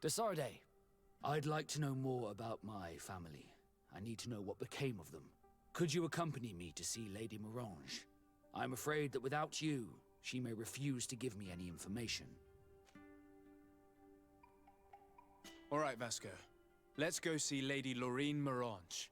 Desarde, I'd like to know more about my family. I need to know what became of them. Could you accompany me to see Lady Mirange? I'm afraid that without you, she may refuse to give me any information. All right, Vasco. Let's go see Lady Lorraine Mirange.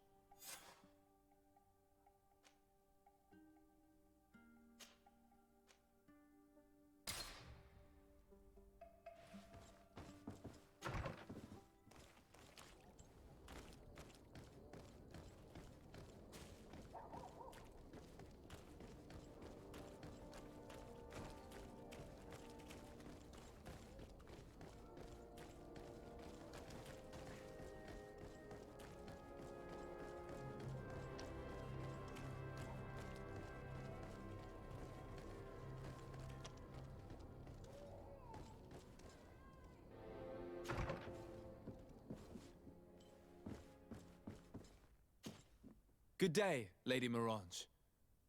Good day, Lady Mirange.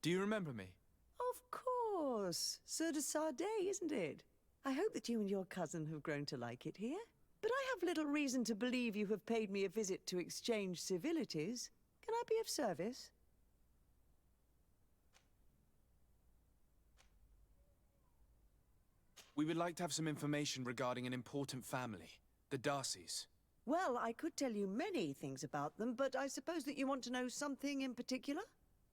Do you remember me? Of course. Sir de Sardet, isn't it? I hope that you and your cousin have grown to like it here. But I have little reason to believe you have paid me a visit to exchange civilities. Can I be of service? We would like to have some information regarding an important family, the Darcys. Well, I could tell you many things about them, but I suppose that you want to know something in particular?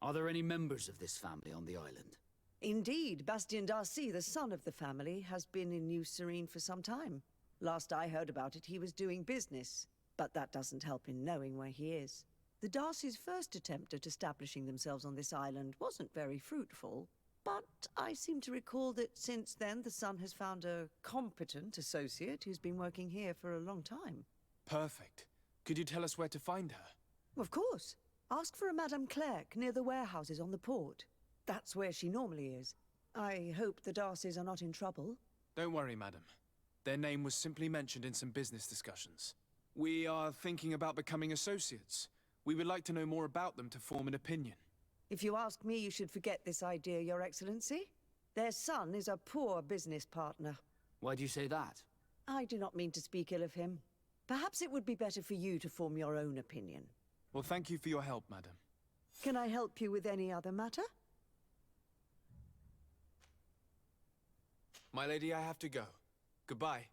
Are there any members of this family on the island? Indeed, Bastien Darcy, the son of the family, has been in New Serene for some time. Last I heard about it, he was doing business, but that doesn't help in knowing where he is. The Darcys' first attempt at establishing themselves on this island wasn't very fruitful, but I seem to recall that since then the son has found a competent associate who's been working here for a long time. Perfect. Could you tell us where to find her? Of course. Ask for a Madame Clerc near the warehouses on the port. That's where she normally is. I hope the Darcys are not in trouble. Don't worry, madam. Their name was simply mentioned in some business discussions. We are thinking about becoming associates. We would like to know more about them to form an opinion. If you ask me, you should forget this idea, Your Excellency. Their son is a poor business partner. Why do you say that? I do not mean to speak ill of him. Perhaps it would be better for you to form your own opinion. Well, thank you for your help, madam. Can I help you with any other matter? My lady, I have to go. Goodbye.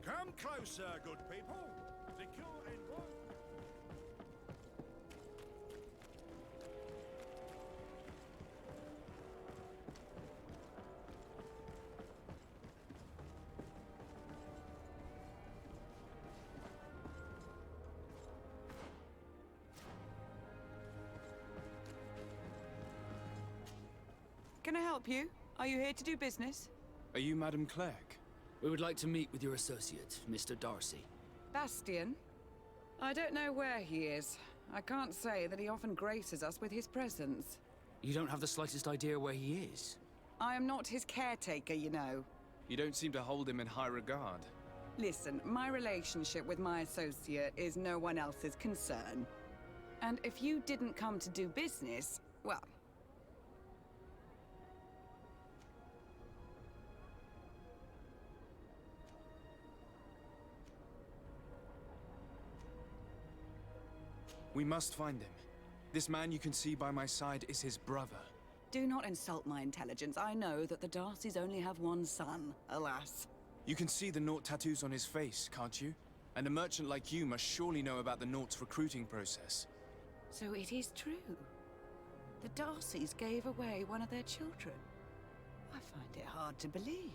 Come closer, good people. Secure envoy. Can I help you? Are you here to do business? Are you Madame Clerc? We would like to meet with your associate, Mr. Darcy. Bastien? I don't know where he is. I can't say that he often graces us with his presence. You don't have the slightest idea where he is? I am not his caretaker, you know. You don't seem to hold him in high regard. Listen, my relationship with my associate is no one else's concern. And if you didn't come to do business, well... We must find him. This man you can see by my side is his brother. Do not insult my intelligence. I know that the Darcys only have one son, alas. You can see the Naught tattoos on his face, can't you? And a merchant like you must surely know about the Naught's recruiting process. So it is true. The Darcys gave away one of their children. I find it hard to believe.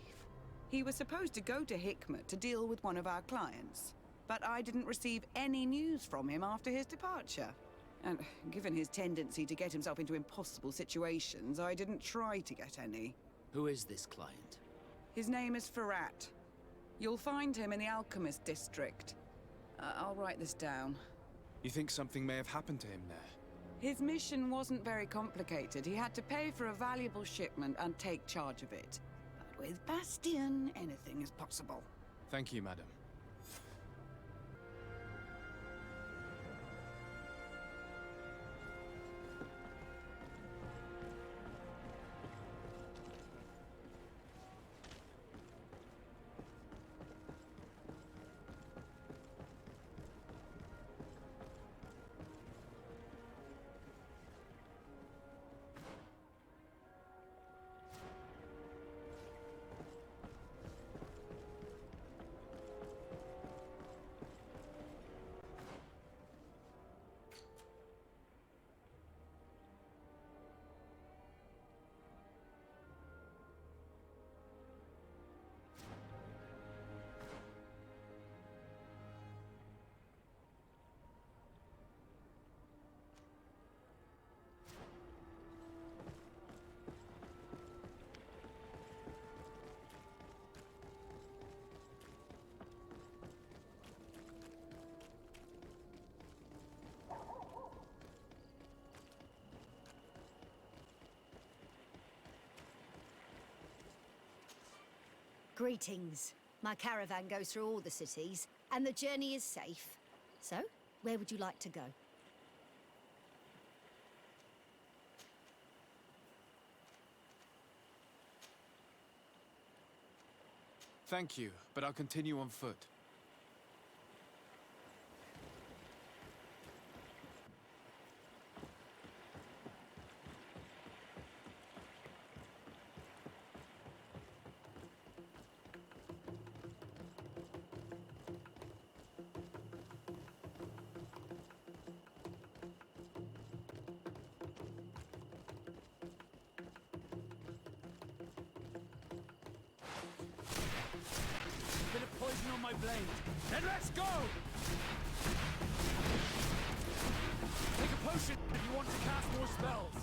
He was supposed to go to Hikmet to deal with one of our clients, but I didn't receive any news from him after his departure. And given his tendency to get himself into impossible situations, I didn't try to get any. Who is this client? His name is Ferrat. You'll find him in the Alchemist District. I'll write this down. You think something may have happened to him there? His mission wasn't very complicated. He had to pay for a valuable shipment and take charge of it. But with Bastien, anything is possible. Thank you, madam. Greetings. My caravan goes through all the cities, and the journey is safe. So, where would you like to go? Thank you, but I'll continue on foot. Bit of poison on my blade. Then let's go! Take a potion if you want to cast more spells.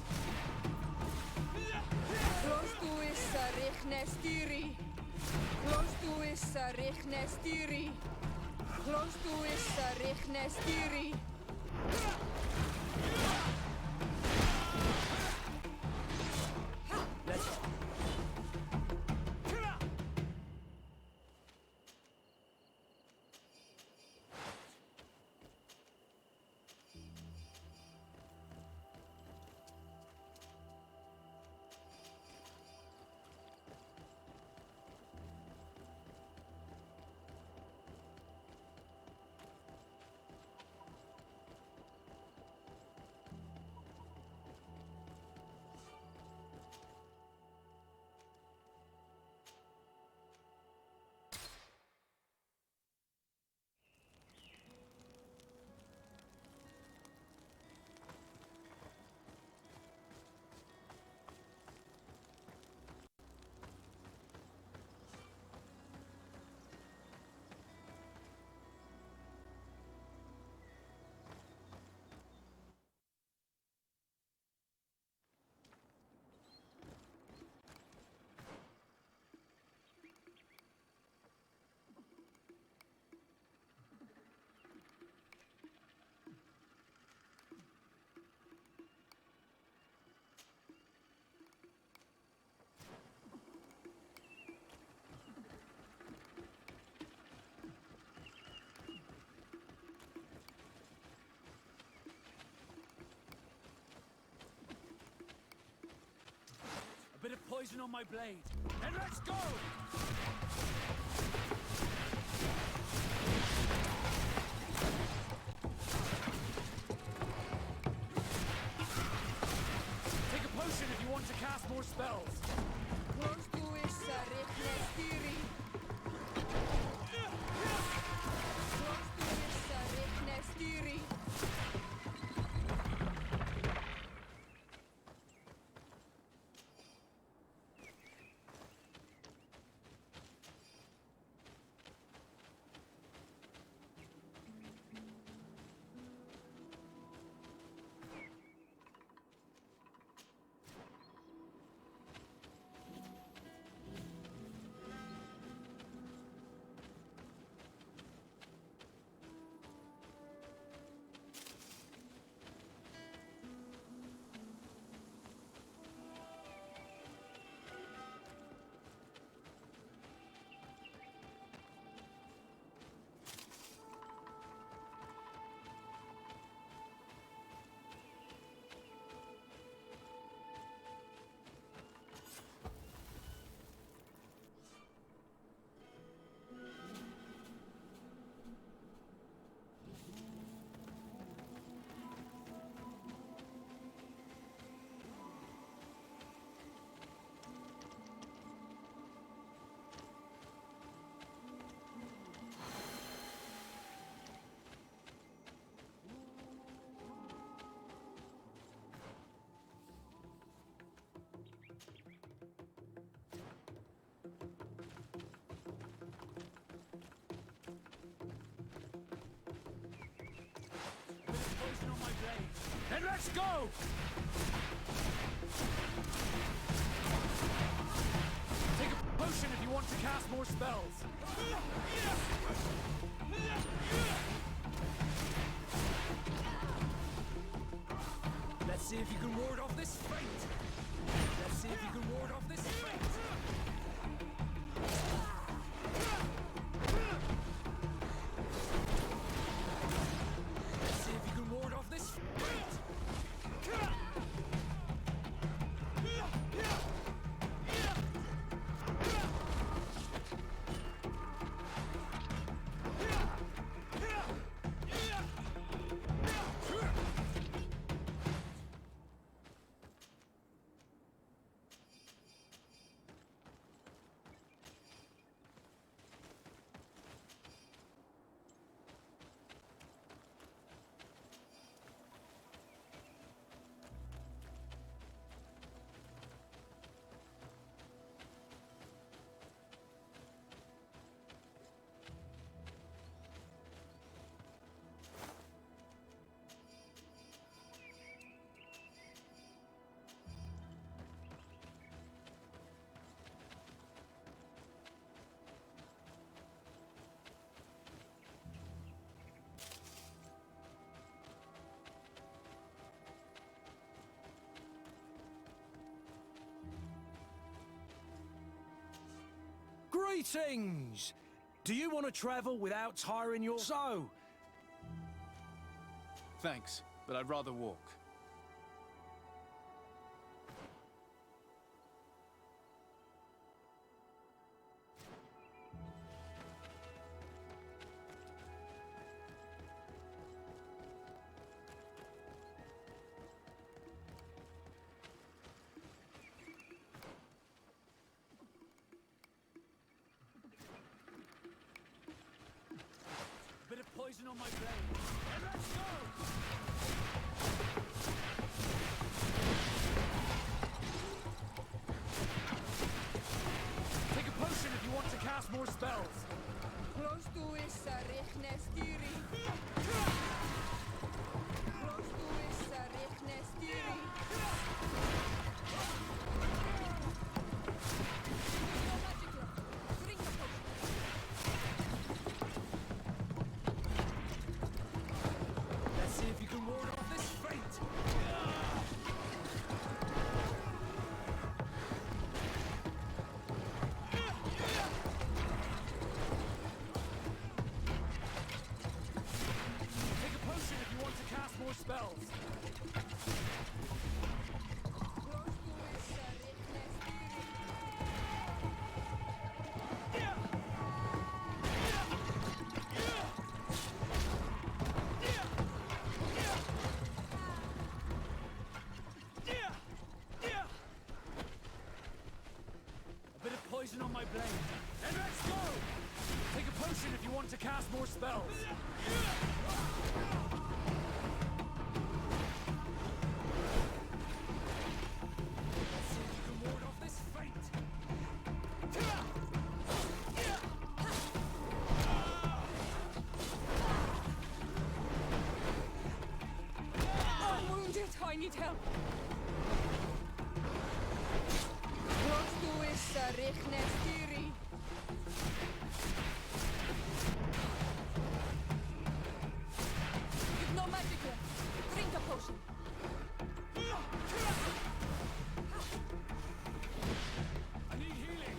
Close to is Richnestiri. Close to is Richnestiri. Close to is Richnestiri. Let's go. A bit of poison on my blade. Then let's go! Take a potion if you want to cast more spells. Close to is Richnestiri. Close to is Richnestiri. Then let's go! Take a potion if you want to cast more spells. Let's see if you can ward off this fate. Let's see if you can ward off this fate. Greetings! Do you want to travel without tiring your soul? Thanks, but I'd rather walk. Bit of poison on my blade. And let's go! Take a potion if you want to cast more spells. Close to is Richnestiri. Close to is Richnestiri. No magic left. Drink the potion. Let's see if you can ward off this fate. Take a potion if you want to cast more spells. Close to is Richnestiri. A bit of poison on my blade. And let's go! Take a potion if you want to cast more spells. Let's see if you can ward off this fate. I'm wounded. I need help. Close to is Richnestiri. You've no magic left. Drink a potion. I need healing.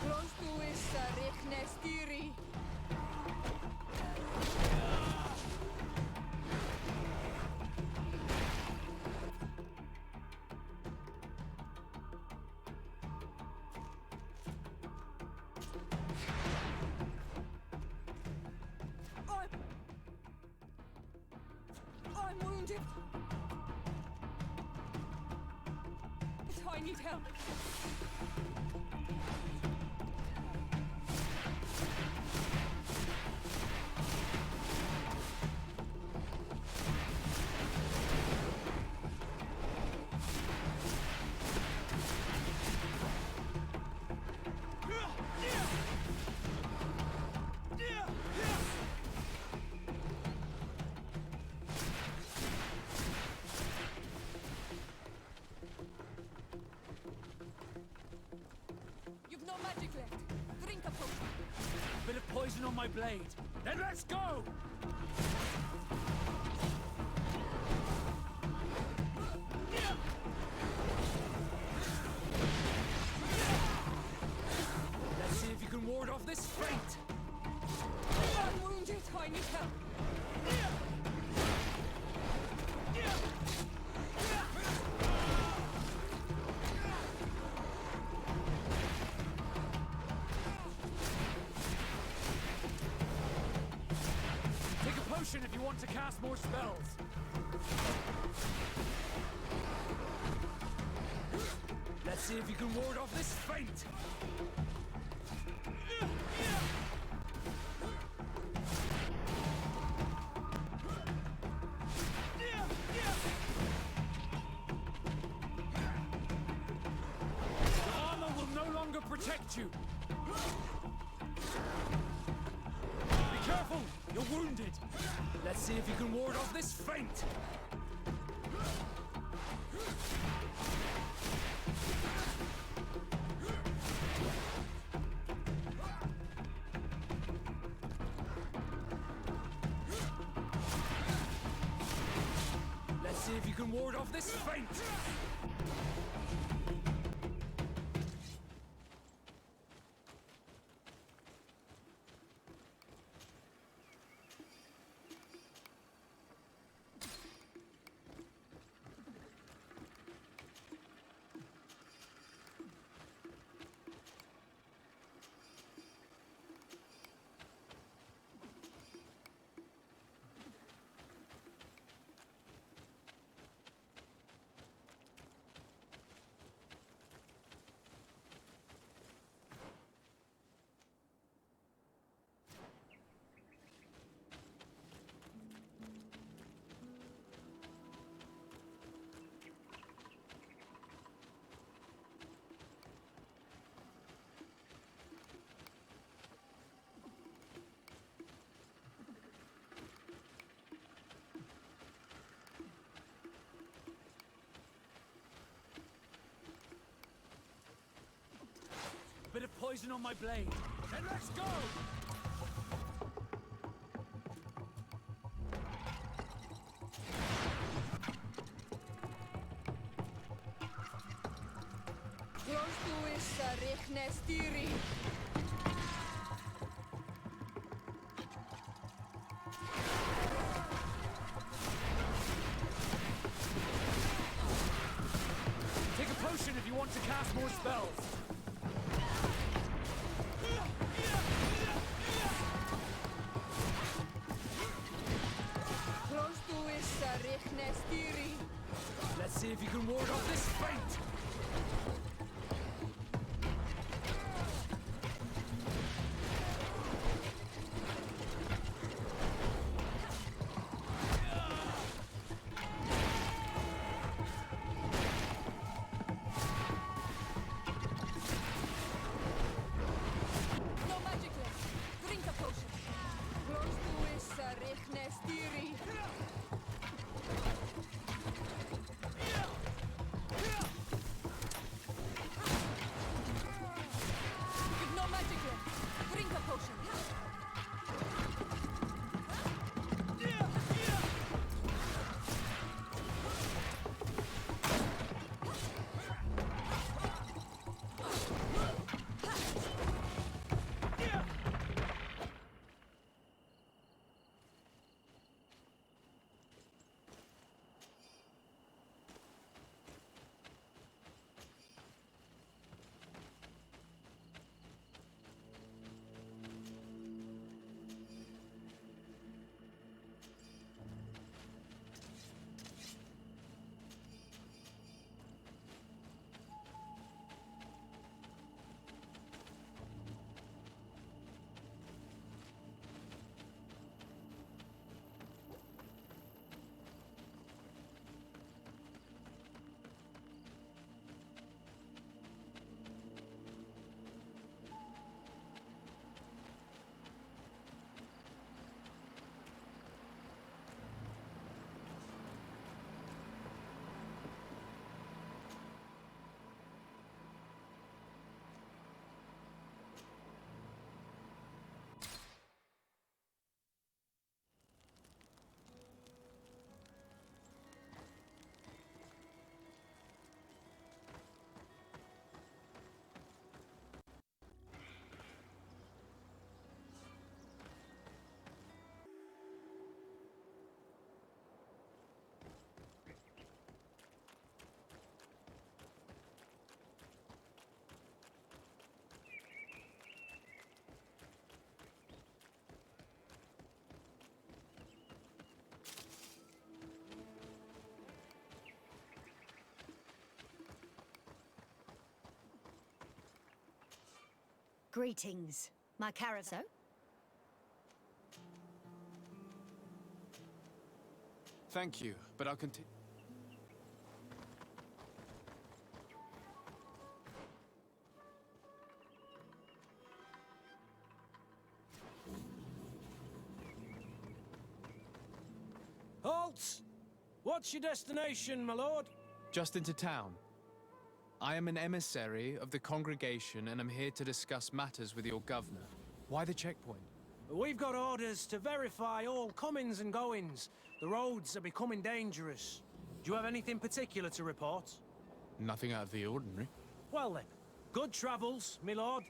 Close to is Richnestiri. I'm wounded. I need help. You've no magic left. Drink a potion. Bit of poison on my blade. Then let's go! Let's see if you can ward off this fate. I'm wounded. I need help. Take a potion if you want to cast more spells. Let's see if you can ward off this fate. The armor will no longer protect you. Be careful! You're wounded! Let's see if you can ward off this feint! if you can ward off this feint! Bit of poison on my blade. Then let's go! Take a potion if you want to cast more spells. Let's see if you can ward off this feint! No magic left. Drink a potion. Close to is Sarichnestiri. No magic left. Drink a potion. Greetings, my caravan. So? Thank you, but I'll continue. Halt! What's your destination, my lord? Just into town. I am an emissary of the congregation and am here to discuss matters with your governor. Why the checkpoint? We've got orders to verify all comings and goings. The roads are becoming dangerous. Do you have anything particular to report? Nothing out of the ordinary. Well then, good travels, my lord.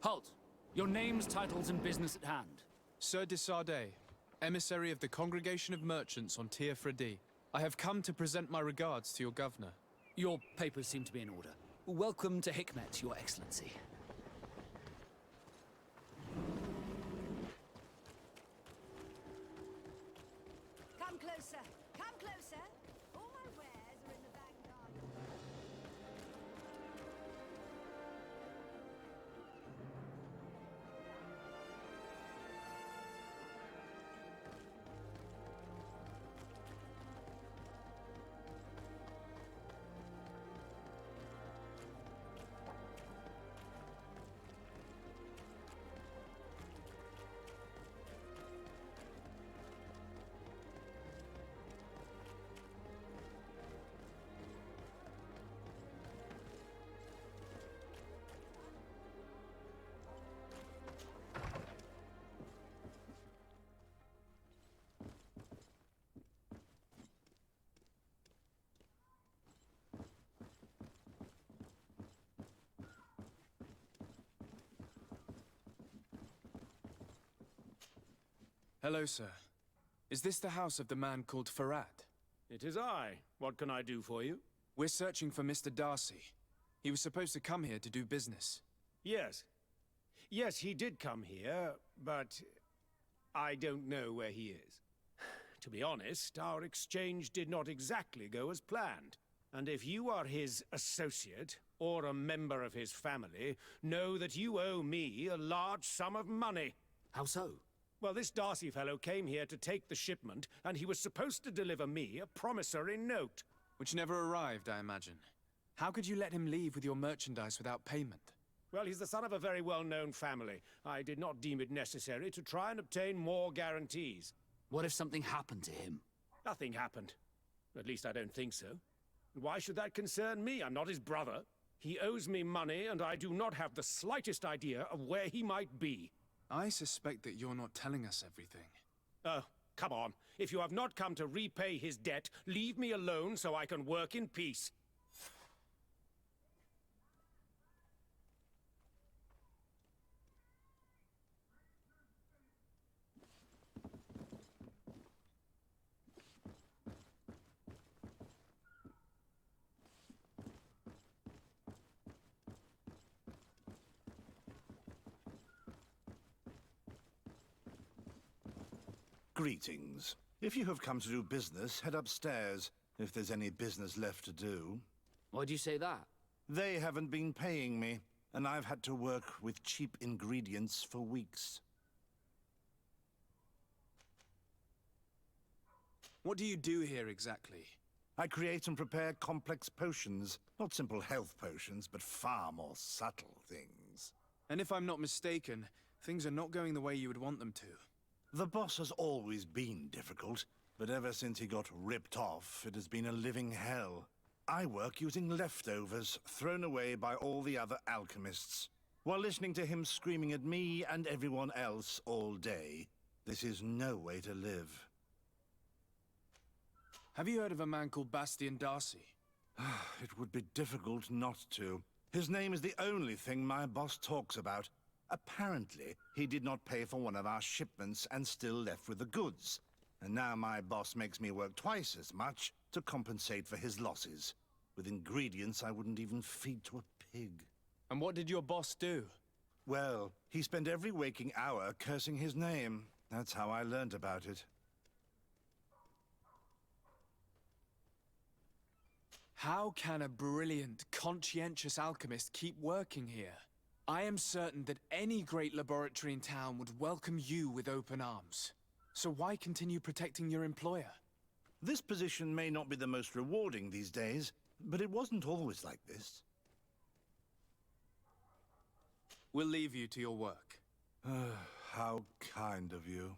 Halt! Your names, titles, and business at hand. Sir de Sardet, emissary of the Congregation of Merchants on Tier Fredi. I have come to present my regards to your governor. Your papers seem to be in order. Welcome to Hikmet, Your Excellency. Come closer. Come closer. All my wares are in the back garden. Hello, sir. Is this the house of the man called Farad? It is I. What can I do for you? We're searching for Mr. Darcy. He was supposed to come here to do business. Yes. Yes, he did come here, but I don't know where he is. To be honest, our exchange did not exactly go as planned. And if you are his associate, or a member of his family, know that you owe me a large sum of money. How so? Well, this Darcy fellow came here to take the shipment, and he was supposed to deliver me a promissory note. Which never arrived, I imagine. How could you let him leave with your merchandise without payment? Well, he's the son of a very well-known family. I did not deem it necessary to try and obtain more guarantees. What if something happened to him? Nothing happened. At least I don't think so. Why should that concern me? I'm not his brother. He owes me money, and I do not have the slightest idea of where he might be. I suspect that you're not telling us everything. Oh, come on. If you have not come to repay his debt, leave me alone so I can work in peace. Greetings. If you have come to do business, head upstairs, if there's any business left to do. Why'd you say that? They haven't been paying me, and I've had to work with cheap ingredients for weeks. What do you do here exactly? I create and prepare complex potions. Not simple health potions, but far more subtle things. And if I'm not mistaken, things are not going the way you would want them to. The boss has always been difficult, but ever since he got ripped off, it has been a living hell. I work using leftovers thrown away by all the other alchemists, while listening to him screaming at me and everyone else all day. This is no way to live. Have you heard of a man called Bastian Darcy? It would be difficult not to. His name is the only thing my boss talks about. Apparently, he did not pay for one of our shipments and still left with the goods. And now my boss makes me work twice as much to compensate for his losses. With ingredients I wouldn't even feed to a pig. And what did your boss do? Well, he spent every waking hour cursing his name. That's how I learned about it. How can a brilliant, conscientious alchemist keep working here? I am certain that any great laboratory in town would welcome you with open arms. So why continue protecting your employer? This position may not be the most rewarding these days, but it wasn't always like this. We'll leave you to your work. How kind of you.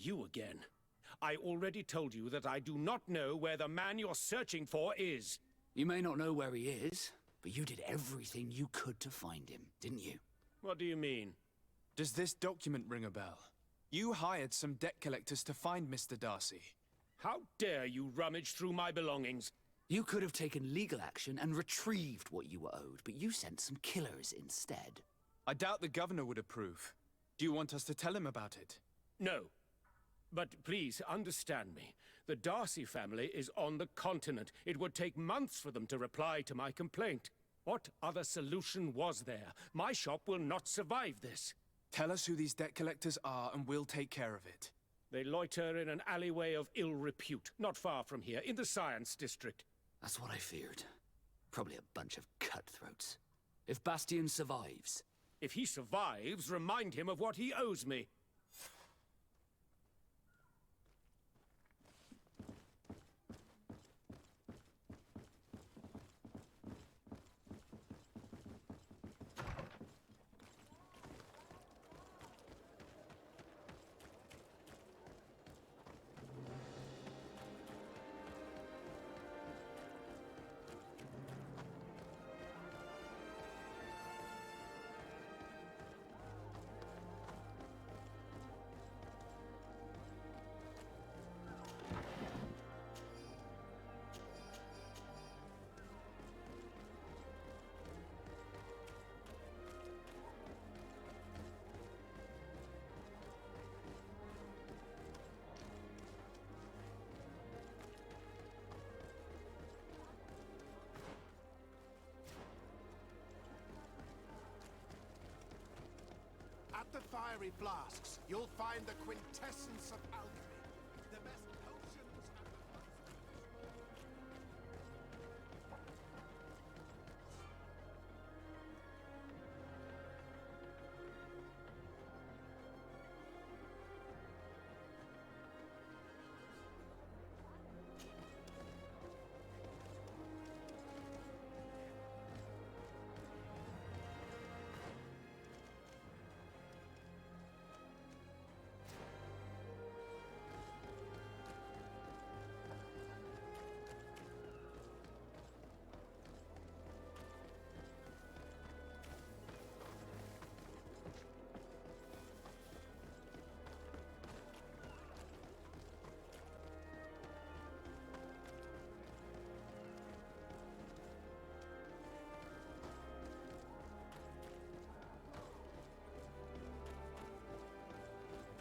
You again. I already told you that I do not know where the man you're searching for is. You may not know where he is, but you did everything you could to find him, didn't you? What do you mean? Does this document ring a bell? You hired some debt collectors to find Mr. Darcy. How dare you rummage through my belongings? You could have taken legal action and retrieved what you were owed, but you sent some killers instead. I doubt the governor would approve. Do you want us to tell him about it? No. But please, understand me. The Darcy family is on the continent. It would take months for them to reply to my complaint. What other solution was there? My shop will not survive this. Tell us who these debt collectors are and we'll take care of it. They loiter in an alleyway of ill repute, not far from here, in the Science District. That's what I feared. Probably a bunch of cutthroats. If Bastion survives... If he survives, remind him of what he owes me. At the fiery flasks, you'll find the quintessence of alchemy. The best potions and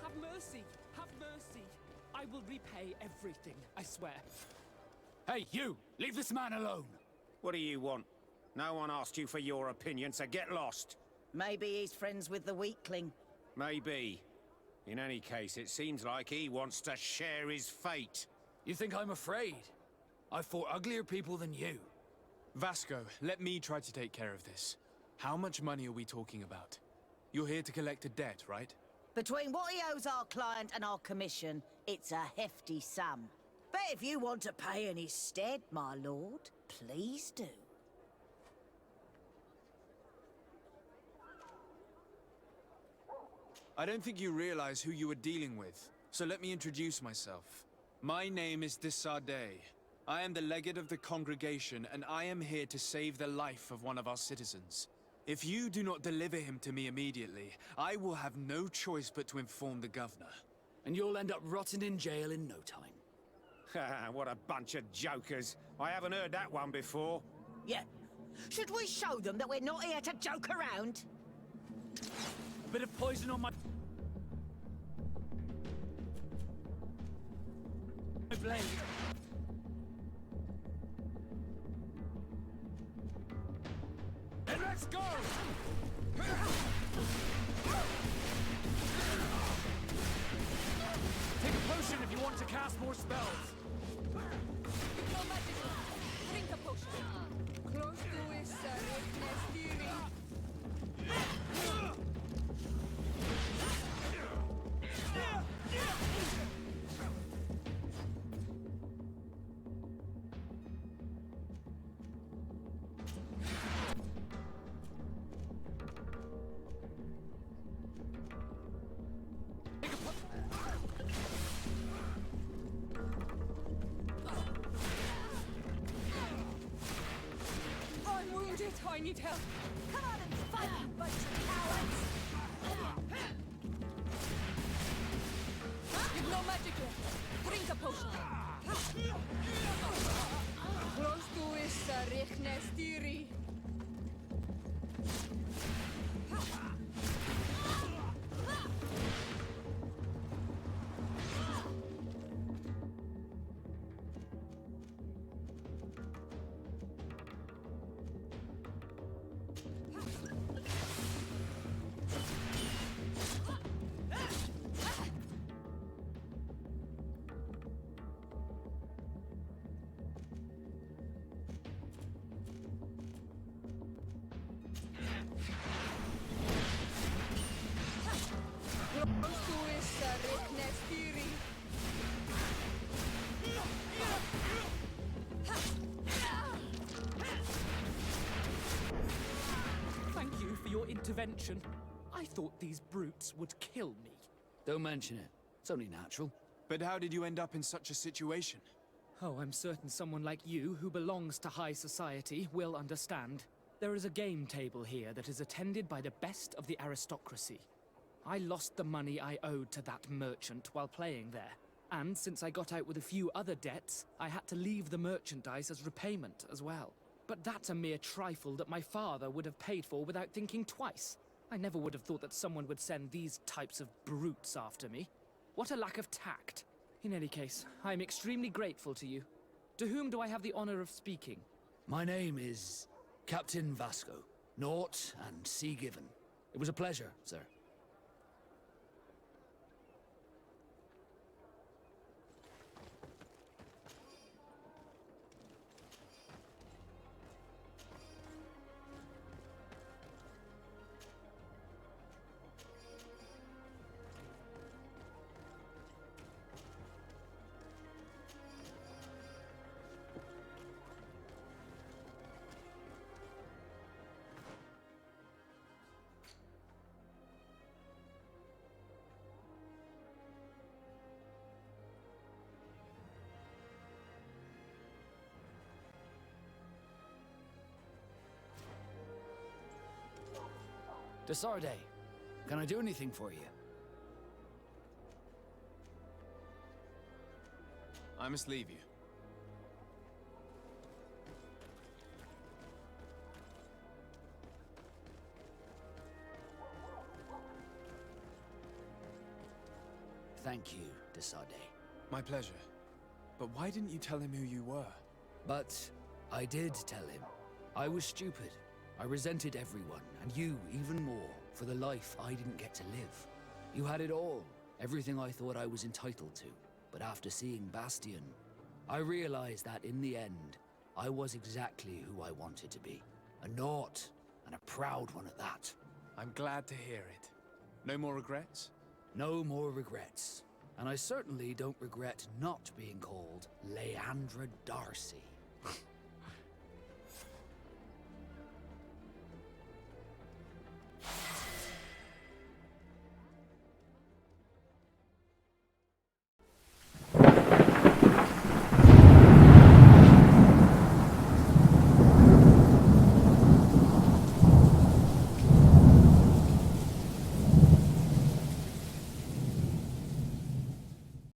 Have mercy! Have mercy! I will repay everything, I swear. Hey, you! Leave this man alone! What do you want? No one asked you for your opinion, so get lost. Maybe he's friends with the weakling. Maybe. In any case, it seems like he wants to share his fate. You think I'm afraid? I fought uglier people than you. Vasco, let me try to take care of this. How much money are we talking about? You're here to collect a debt, right? Between what he owes our client and our commission, it's a hefty sum. But if you want to pay in his stead, my lord, please do. I don't think you realize who you are dealing with, so let me introduce myself. My name is de Sardet. I am the legate of the congregation, and I am here to save the life of one of our citizens. If you do not deliver him to me immediately, I will have no choice but to inform the governor. And you'll end up rotting in jail in no time. What a bunch of jokers. I haven't heard that one before. Yeah. Should we show them that we're not here to joke around? A bit of poison on my blade. And let's go! Take a potion if you want to cast more spells. No magic. Drink a potion. Close to his Nestiri. I'm wounded. I need help. Come on and fight, you bunch of cowards! You've no magic left. Drink a potion. Close to his Nestiri. Thank you for your intervention. I thought these brutes would kill me. Don't mention it. It's only natural. But how did you end up in such a situation? Oh, I'm certain someone like you, who belongs to high society, will understand. There is a game table here that is attended by the best of the aristocracy. I lost the money I owed to that merchant while playing there. And since I got out with a few other debts, I had to leave the merchandise as repayment as well. But that's a mere trifle that my father would have paid for without thinking twice. I never would have thought that someone would send these types of brutes after me. What a lack of tact. In any case, I'm extremely grateful to you. To whom do I have the honor of speaking? My name is Captain Vasco. Naught and sea given. It was a pleasure, sir. De Sardet, can I do anything for you? I must leave you. Thank you, de Sardet. My pleasure. But why didn't you tell him who you were? But I did tell him. I was stupid. I resented everyone, and you even more, for the life I didn't get to live. You had it all. Everything I thought I was entitled to. But after seeing Bastion, I realized that in the end, I was exactly who I wanted to be. A Naut, and a proud one at that. I'm glad to hear it. No more regrets? No more regrets. And I certainly don't regret not being called Leandra Darcy.